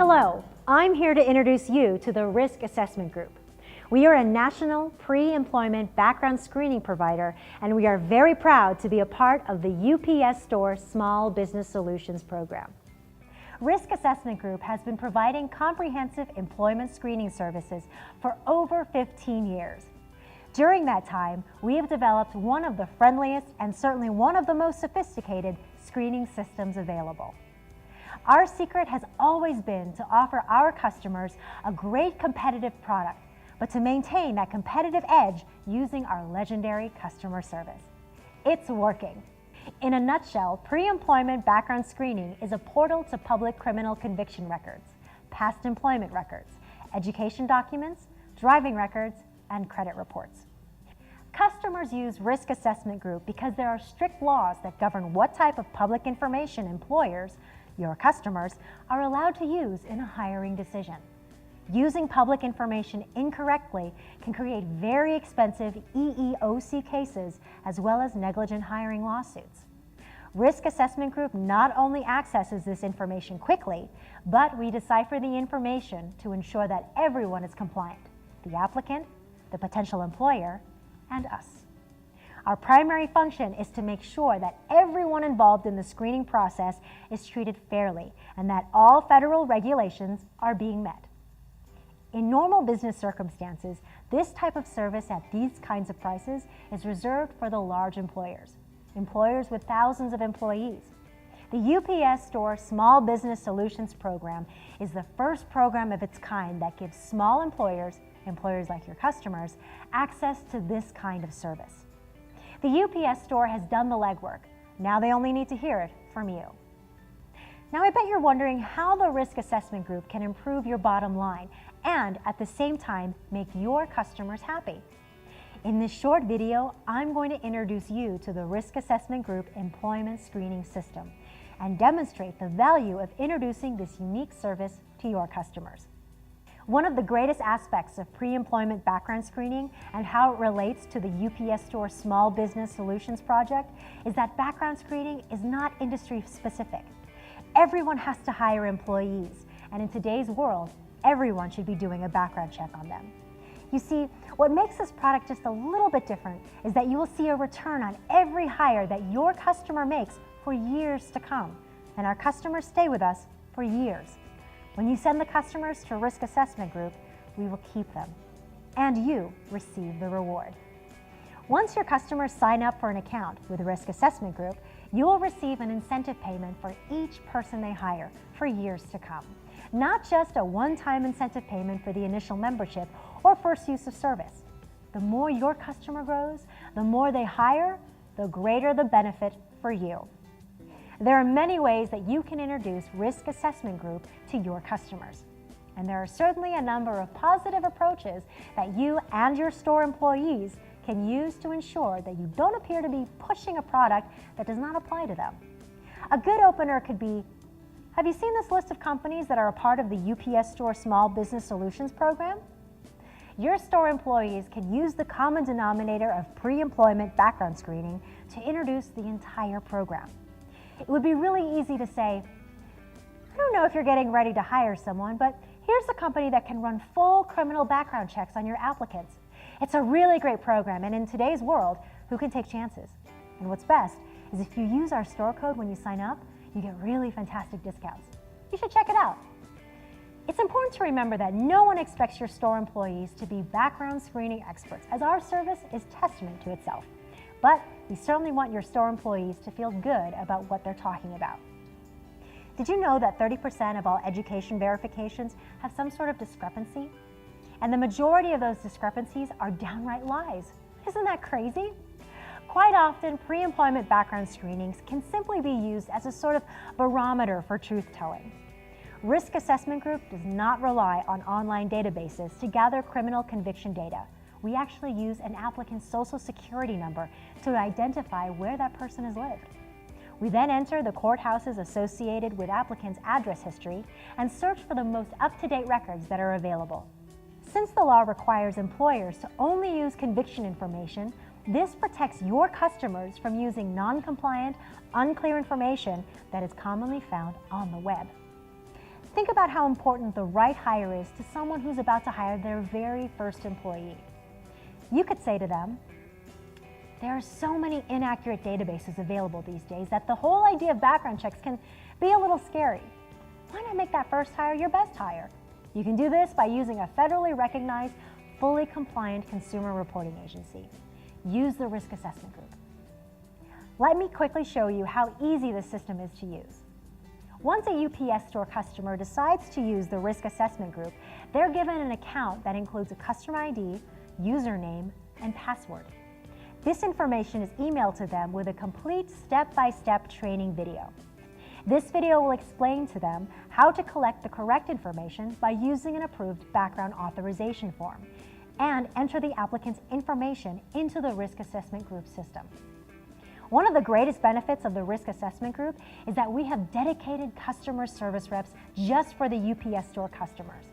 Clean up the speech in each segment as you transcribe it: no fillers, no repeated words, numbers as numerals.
Hello, I'm here to introduce you to the Risk Assessment Group. We are a national pre-employment background screening provider, and we are very proud to be a part of the UPS Store Small Business Solutions program. Risk Assessment Group has been providing comprehensive employment screening services for over 15 years. During that time, we have developed one of the friendliest and certainly one of the most sophisticated screening systems available. Our secret has always been to offer our customers a great competitive product, but to maintain that competitive edge using our legendary customer service. It's working. In a nutshell, pre-employment background screening is a portal to public criminal conviction records, past employment records, education documents, driving records, and credit reports. Customers use Risk Assessment Group because there are strict laws that govern what type of public information employers, your customers, are allowed to use in a hiring decision. Using public information incorrectly can create very expensive EEOC cases as well as negligent hiring lawsuits. Risk Assessment Group not only accesses this information quickly, but we decipher the information to ensure that everyone is compliant: the applicant, the potential employer, and us. Our primary function is to make sure that everyone involved in the screening process is treated fairly and that all federal regulations are being met. In normal business circumstances, this type of service at these kinds of prices is reserved for the large employers with thousands of employees. The UPS Store Small Business Solutions program is the first program of its kind that gives small employers like your customers, access to this kind of service. The UPS Store has done the legwork. Now they only need to hear it from you. Now I bet you're wondering how the Risk Assessment Group can improve your bottom line and at the same time make your customers happy. In this short video, I'm going to introduce you to the Risk Assessment Group Employment Screening System and demonstrate the value of introducing this unique service to your customers. One of the greatest aspects of pre-employment background screening and how it relates to the UPS Store Small Business Solutions project is that background screening is not industry specific. Everyone has to hire employees, and in today's world, everyone should be doing a background check on them. You see, what makes this product just a little bit different is that you will see a return on every hire that your customer makes for years to come, and our customers stay with us for years. When you send the customers to Risk Assessment Group, we will keep them, and you receive the reward. Once your customers sign up for an account with Risk Assessment Group, you will receive an incentive payment for each person they hire for years to come. Not just a one-time incentive payment for the initial membership or first use of service. The more your customer grows, the more they hire, the greater the benefit for you. There are many ways that you can introduce Risk Assessment Group to your customers. And there are certainly a number of positive approaches that you and your store employees can use to ensure that you don't appear to be pushing a product that does not apply to them. A good opener could be, have you seen this list of companies that are a part of the UPS Store Small Business Solutions program? Your store employees can use the common denominator of pre-employment background screening to introduce the entire program. It would be really easy to say, I don't know if you're getting ready to hire someone, but here's a company that can run full criminal background checks on your applicants. It's a really great program, and in today's world, who can take chances? And what's best is if you use our store code when you sign up, you get really fantastic discounts. You should check it out. It's important to remember that no one expects your store employees to be background screening experts, as our service is testament to itself. But we certainly want your store employees to feel good about what they're talking about. Did you know that 30% of all education verifications have some sort of discrepancy? And the majority of those discrepancies are downright lies. Isn't that crazy? Quite often, pre-employment background screenings can simply be used as a sort of barometer for truth-telling. Risk Assessment Group does not rely on online databases to gather criminal conviction data. We actually use an applicant's social security number to identify where that person has lived. We then enter the courthouses associated with applicants' address history and search for the most up-to-date records that are available. Since the law requires employers to only use conviction information, this protects your customers from using non-compliant, unclear information that is commonly found on the web. Think about how important the right hire is to someone who's about to hire their very first employee. You could say to them, there are so many inaccurate databases available these days that the whole idea of background checks can be a little scary. Why not make that first hire your best hire? You can do this by using a federally recognized, fully compliant consumer reporting agency. Use the Risk Assessment Group. Let me quickly show you how easy the system is to use. Once a UPS Store customer decides to use the Risk Assessment Group, they're given an account that includes a customer ID, username, and password. This information is emailed to them with a complete step-by-step training video. This video will explain to them how to collect the correct information by using an approved background authorization form and enter the applicant's information into the Risk Assessment Group system. One of the greatest benefits of the Risk Assessment Group is that we have dedicated customer service reps just for the UPS Store customers.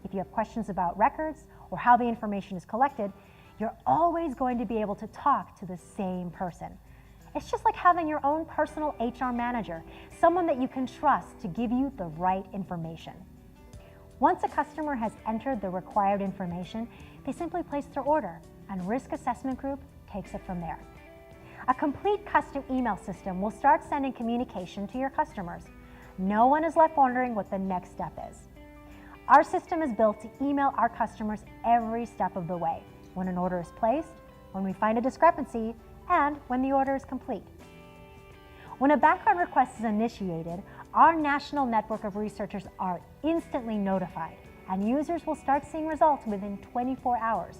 If you have questions about records or how the information is collected, you're always going to be able to talk to the same person. It's just like having your own personal HR manager, someone that you can trust to give you the right information. Once a customer has entered the required information, they simply place their order, and Risk Assessment Group takes it from there. A complete custom email system will start sending communication to your customers. No one is left wondering what the next step is. Our system is built to email our customers every step of the way, when an order is placed, when we find a discrepancy, and when the order is complete. When a background request is initiated, our national network of researchers are instantly notified, and users will start seeing results within 24 hours.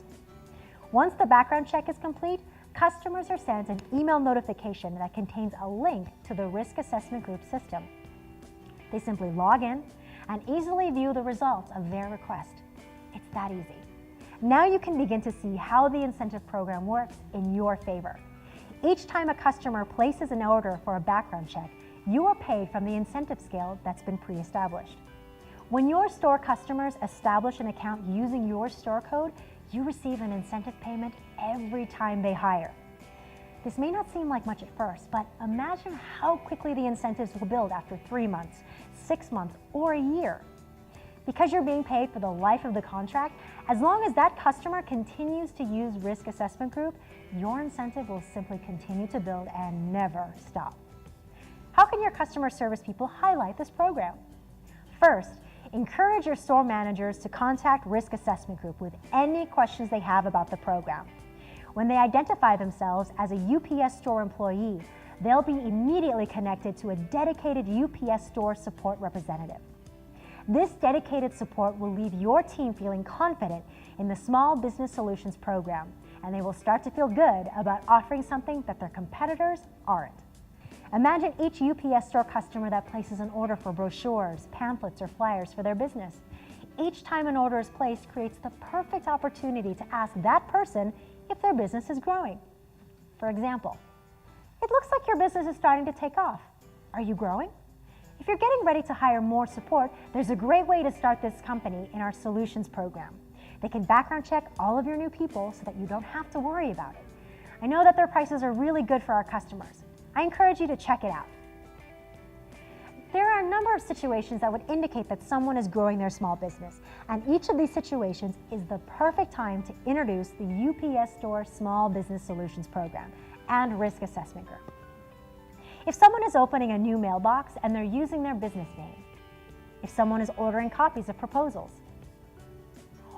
Once the background check is complete, customers are sent an email notification that contains a link to the Risk Assessment Group system. They simply log in and easily view the results of their request. It's that easy. Now you can begin to see how the incentive program works in your favor. Each time a customer places an order for a background check, you are paid from the incentive scale that's been pre-established. When your store customers establish an account using your store code, you receive an incentive payment every time they hire. This may not seem like much at first, but imagine how quickly the incentives will build after 3 months, 6 months, or a year. Because you're being paid for the life of the contract, as long as that customer continues to use Risk Assessment Group, your incentive will simply continue to build and never stop. How can your customer service people highlight this program? First, encourage your store managers to contact Risk Assessment Group with any questions they have about the program. When they identify themselves as a UPS Store employee, they'll be immediately connected to a dedicated UPS Store support representative. This dedicated support will leave your team feeling confident in the Small Business Solutions program, and they will start to feel good about offering something that their competitors aren't. Imagine each UPS Store customer that places an order for brochures, pamphlets, or flyers for their business. Each time an order is placed creates the perfect opportunity to ask that person if their business is growing. For example, it looks like your business is starting to take off. Are you growing? If you're getting ready to hire more support, there's a great way to start this company in our Solutions program. They can background check all of your new people so that you don't have to worry about it. I know that their prices are really good for our customers. I encourage you to check it out. There are a number of situations that would indicate that someone is growing their small business, and each of these situations is the perfect time to introduce the UPS Store Small Business Solutions program and Risk Assessment Group. If someone is opening a new mailbox and they're using their business name, if someone is ordering copies of proposals,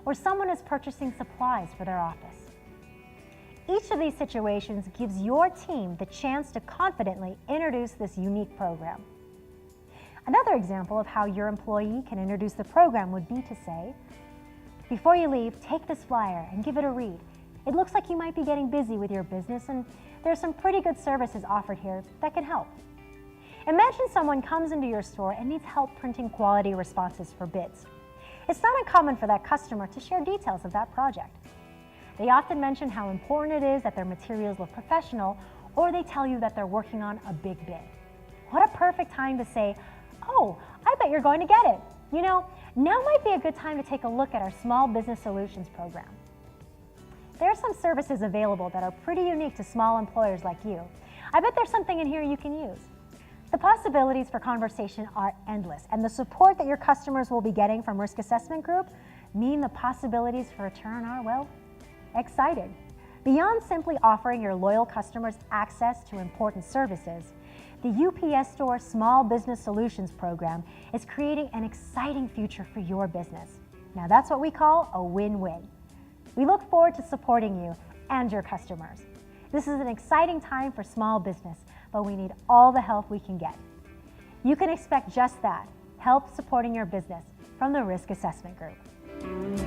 or someone is purchasing supplies for their office. Each of these situations gives your team the chance to confidently introduce this unique program. Another example of how your employee can introduce the program would be to say, before you leave, take this flyer and give it a read. It looks like you might be getting busy with your business, and there's some pretty good services offered here that can help. Imagine someone comes into your store and needs help printing quality responses for bids. It's not uncommon for that customer to share details of that project. They often mention how important it is that their materials look professional, or they tell you that they're working on a big bid. What a perfect time to say, oh, I bet you're going to get it. You know, now might be a good time to take a look at our Small Business Solutions program. There are some services available that are pretty unique to small employers like you. I bet there's something in here you can use. The possibilities for conversation are endless, and the support that your customers will be getting from Risk Assessment Group mean the possibilities for return are, well, exciting. Beyond simply offering your loyal customers access to important services, the UPS Store Small Business Solutions program is creating an exciting future for your business. Now that's what we call a win-win. We look forward to supporting you and your customers. This is an exciting time for small business, but we need all the help we can get. You can expect just that, help supporting your business from the Risk Assessment Group.